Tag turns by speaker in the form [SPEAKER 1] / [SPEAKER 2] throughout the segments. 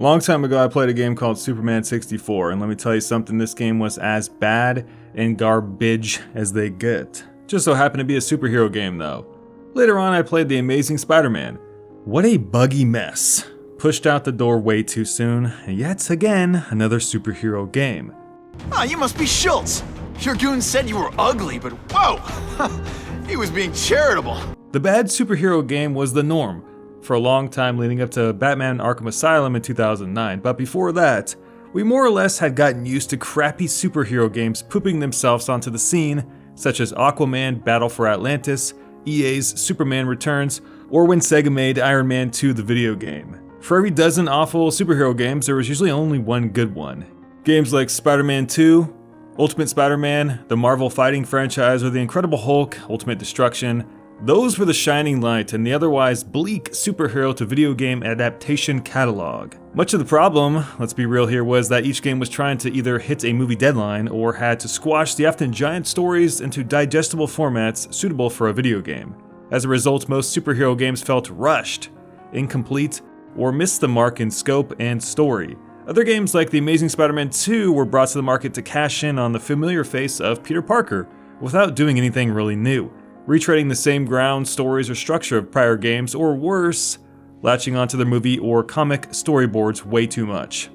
[SPEAKER 1] Long time ago I played a game called Superman 64, and let me tell you something, this game was as bad and garbage as they get. Just so happened to be a superhero game though. Later on I played The Amazing Spider-Man. What a buggy mess. Pushed out the door way too soon, and yet again, another superhero game.
[SPEAKER 2] Ah, you must be Schultz. Your goon said you were ugly, but whoa! He was being charitable.
[SPEAKER 1] The bad superhero game was the norm for a long time leading up to Batman Arkham Asylum in 2009, but before that, we more or less had gotten used to crappy superhero games pooping themselves onto the scene, such as Aquaman Battle for Atlantis, EA's Superman Returns, or when Sega made Iron Man 2 the video game. For every dozen awful superhero games, there was usually only one good one. Games like Spider-Man 2, Ultimate Spider-Man, the Marvel Fighting franchise, or the Incredible Hulk, Ultimate Destruction, those were the shining light in the otherwise bleak superhero to video game adaptation catalog. Much of the problem, let's be real here, was that each game was trying to either hit a movie deadline or had to squash the often giant stories into digestible formats suitable for a video game. As a result, most superhero games felt rushed, incomplete, or missed the mark in scope and story. Other games like The Amazing Spider-Man 2 were brought to the market to cash in on the familiar face of Peter Parker without doing anything really new, retreading the same ground, stories, or structure of prior games, or worse, latching onto their movie or comic storyboards way too much.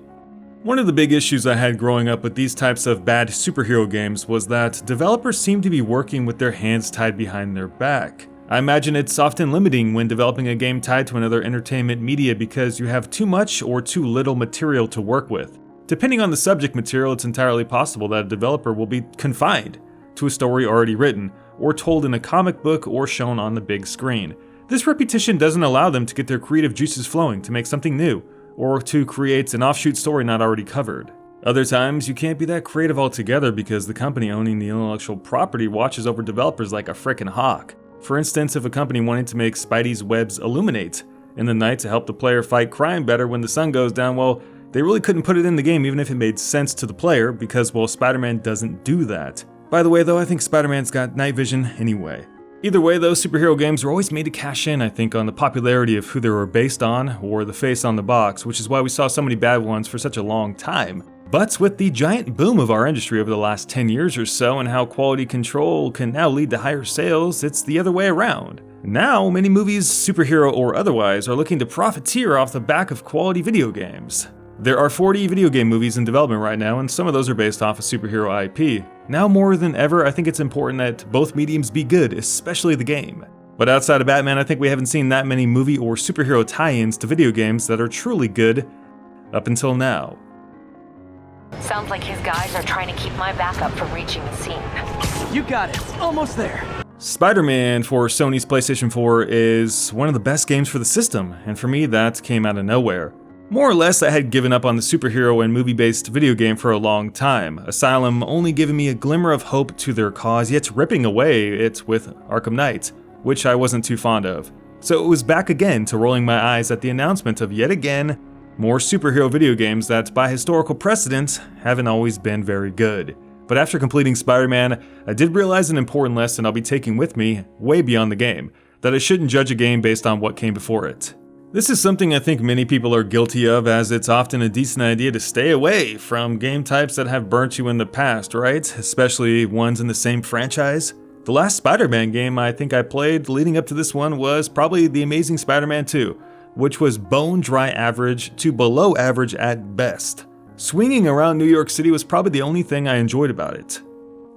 [SPEAKER 1] One of the big issues I had growing up with these types of bad superhero games was that developers seemed to be working with their hands tied behind their back. I imagine it's often limiting when developing a game tied to another entertainment media because you have too much or too little material to work with. Depending on the subject material, it's entirely possible that a developer will be confined to a story already written, or told in a comic book or shown on the big screen. This repetition doesn't allow them to get their creative juices flowing to make something new, or to create an offshoot story not already covered. Other times, you can't be that creative altogether because the company owning the intellectual property watches over developers like a frickin' hawk. For instance, if a company wanted to make Spidey's webs illuminate in the night to help the player fight crime better when the sun goes down, well, they really couldn't put it in the game even if it made sense to the player because, well, Spider-Man doesn't do that. By the way though, I think Spider-Man's got night vision anyway. Either way though, superhero games were always made to cash in, I think, on the popularity of who they were based on or the face on the box, which is why we saw so many bad ones for such a long time. But with the giant boom of our industry over the last 10 years or so and how quality control can now lead to higher sales, it's the other way around. Now, many movies, superhero or otherwise, are looking to profiteer off the back of quality video games. There are 40 video game movies in development right now, and some of those are based off a superhero IP. Now more than ever, I think it's important that both mediums be good, especially the game. But outside of Batman, I think we haven't seen that many movie or superhero tie-ins to video games that are truly good up until now.
[SPEAKER 3] Sounds like his guys are trying to keep my backup from reaching the scene.
[SPEAKER 2] You got it. Almost there.
[SPEAKER 1] Spider-Man for Sony's PlayStation 4 is one of the best games for the system, and for me that came out of nowhere. More or less, I had given up on the superhero and movie-based video game for a long time, Asylum only giving me a glimmer of hope to their cause, yet ripping away it with Arkham Knight, which I wasn't too fond of. So it was back again to rolling my eyes at the announcement of yet again more superhero video games that, by historical precedent, haven't always been very good. But after completing Spider-Man, I did realize an important lesson I'll be taking with me way beyond the game, that I shouldn't judge a game based on what came before it. This is something I think many people are guilty of, as it's often a decent idea to stay away from game types that have burnt you in the past, right? Especially ones in the same franchise. The last Spider-Man game I think I played leading up to this one was probably The Amazing Spider-Man 2, which was bone dry average to below average at best. Swinging around New York City was probably the only thing I enjoyed about it.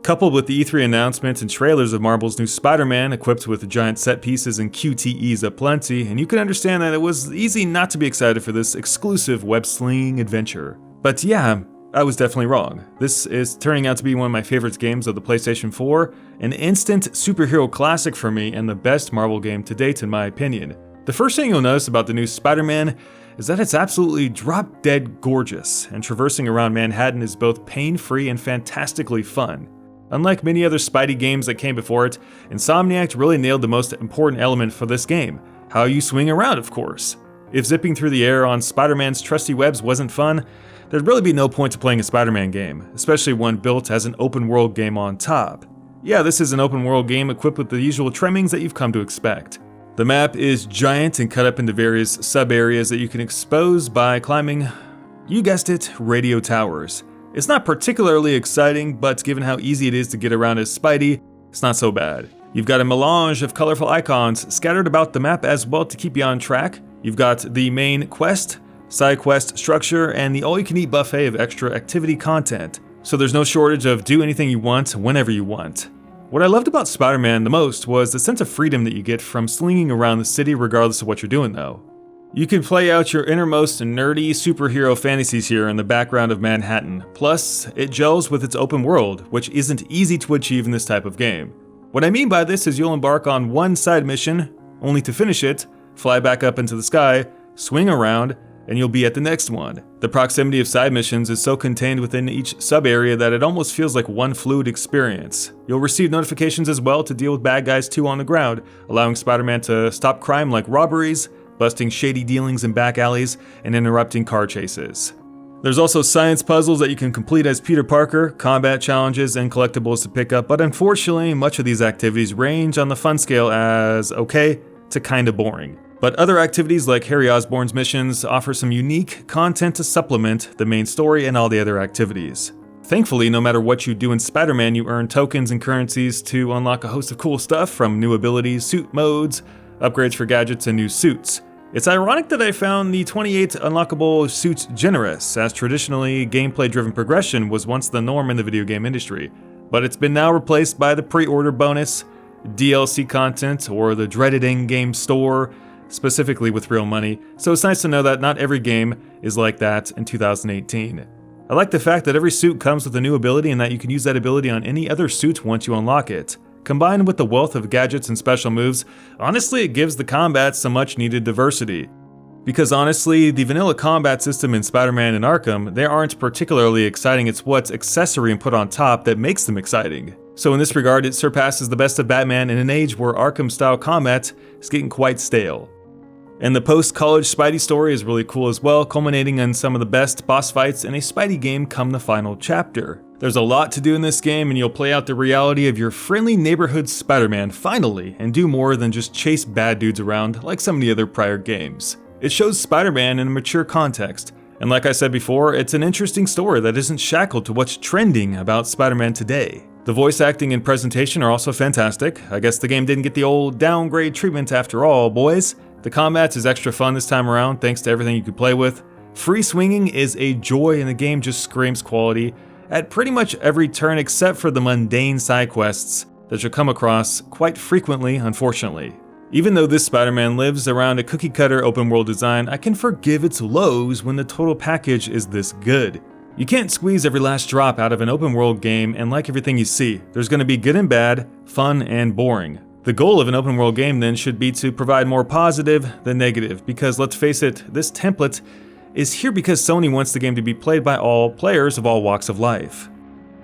[SPEAKER 1] Coupled with the E3 announcements and trailers of Marvel's new Spider-Man, equipped with giant set pieces and QTEs aplenty, and you can understand that it was easy not to be excited for this exclusive web-slinging adventure. But yeah, I was definitely wrong. This is turning out to be one of my favorite games of the PlayStation 4, an instant superhero classic for me, and the best Marvel game to date in my opinion. The first thing you'll notice about the new Spider-Man is that it's absolutely drop-dead gorgeous, and traversing around Manhattan is both pain-free and fantastically fun. Unlike many other Spidey games that came before it, Insomniac really nailed the most important element for this game, how you swing around, of course. If zipping through the air on Spider-Man's trusty webs wasn't fun, there'd really be no point to playing a Spider-Man game, especially one built as an open-world game on top. Yeah, this is an open-world game equipped with the usual trimmings that you've come to expect. The map is giant and cut up into various sub-areas that you can expose by climbing, you guessed it, radio towers. It's not particularly exciting, but given how easy it is to get around as Spidey, it's not so bad. You've got a melange of colorful icons scattered about the map as well to keep you on track. You've got the main quest, side quest structure, and the all-you-can-eat buffet of extra activity content. So there's no shortage of do anything you want, whenever you want. What I loved about Spider-Man the most was the sense of freedom that you get from slinging around the city regardless of what you're doing though. You can play out your innermost nerdy superhero fantasies here in the background of Manhattan. Plus, it gels with its open world, which isn't easy to achieve in this type of game. What I mean by this is you'll embark on one side mission, only to finish it, fly back up into the sky, swing around, and you'll be at the next one. The proximity of side missions is so contained within each sub-area that it almost feels like one fluid experience. You'll receive notifications as well to deal with bad guys too on the ground, allowing Spider-Man to stop crime like robberies, busting shady dealings in back alleys, and interrupting car chases. There's also science puzzles that you can complete as Peter Parker, combat challenges, and collectibles to pick up, but unfortunately, much of these activities range on the fun scale as okay to kinda boring. But other activities like Harry Osborn's missions offer some unique content to supplement the main story and all the other activities. Thankfully, no matter what you do in Spider-Man, you earn tokens and currencies to unlock a host of cool stuff from new abilities, suit modes, upgrades for gadgets, and new suits. It's ironic that I found the 28 unlockable suits generous, as traditionally gameplay-driven progression was once the norm in the video game industry, but it's been now replaced by the pre-order bonus, DLC content, or the dreaded in-game store, specifically with real money, so it's nice to know that not every game is like that in 2018. I like the fact that every suit comes with a new ability and that you can use that ability on any other suit once you unlock it. Combined with the wealth of gadgets and special moves, honestly it gives the combat some much needed diversity. Because honestly, the vanilla combat system in Spider-Man and Arkham, they aren't particularly exciting, it's what's accessory and put on top that makes them exciting. So in this regard, it surpasses the best of Batman in an age where Arkham-style combat is getting quite stale. And the post-college Spidey story is really cool as well, culminating in some of the best boss fights in a Spidey game come the final chapter. There's a lot to do in this game, and you'll play out the reality of your friendly neighborhood Spider-Man finally, and do more than just chase bad dudes around like some of the other prior games. It shows Spider-Man in a mature context, and like I said before, it's an interesting story that isn't shackled to what's trending about Spider-Man today. The voice acting and presentation are also fantastic. I guess the game didn't get the old downgrade treatment after all, boys. The combat is extra fun this time around thanks to everything you can play with. Free swinging is a joy and the game just screams quality at pretty much every turn except for the mundane side quests that you'll come across quite frequently, unfortunately. Even though this Spider-Man lives around a cookie-cutter open-world design, I can forgive its lows when the total package is this good. You can't squeeze every last drop out of an open-world game and like everything you see. There's going to be good and bad, fun and boring. The goal of an open world game then should be to provide more positive than negative, because let's face it, this template is here because Sony wants the game to be played by all players of all walks of life.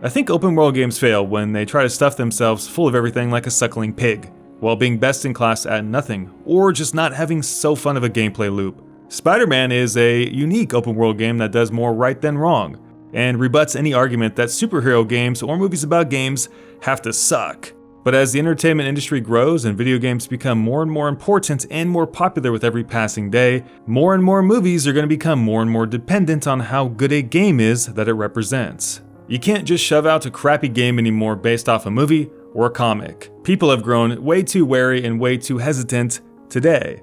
[SPEAKER 1] I think open world games fail when they try to stuff themselves full of everything like a suckling pig, while being best in class at nothing, or just not having so fun of a gameplay loop. Spider-Man is a unique open world game that does more right than wrong, and rebuts any argument that superhero games or movies about games have to suck. But as the entertainment industry grows and video games become more and more important and more popular with every passing day, more and more movies are going to become more and more dependent on how good a game is that it represents. You can't just shove out a crappy game anymore based off a movie or a comic. People have grown way too wary and way too hesitant today.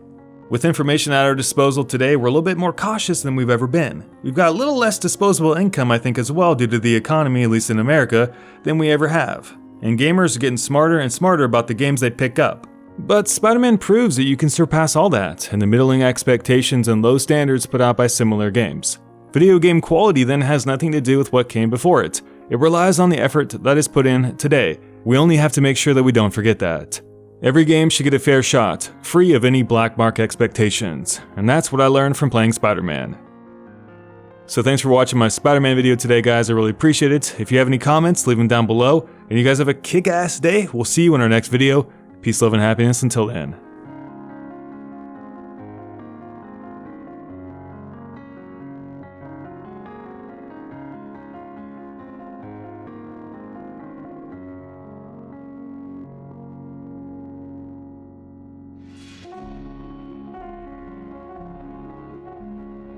[SPEAKER 1] With information at our disposal today, we're a little bit more cautious than we've ever been. We've got a little less disposable income, I think, as well due to the economy, at least in America, than we ever have. And gamers are getting smarter and smarter about the games they pick up. But Spider-Man proves that you can surpass all that, and the middling expectations and low standards put out by similar games. Video game quality then has nothing to do with what came before it. It relies on the effort that is put in today. We only have to make sure that we don't forget that. Every game should get a fair shot, free of any black mark expectations, and that's what I learned from playing Spider-Man. So thanks for watching my Spider-Man video today, guys. I really appreciate it. If you have any comments, leave them down below. And you guys have a kick-ass day. We'll see you in our next video. Peace, love, and happiness until then.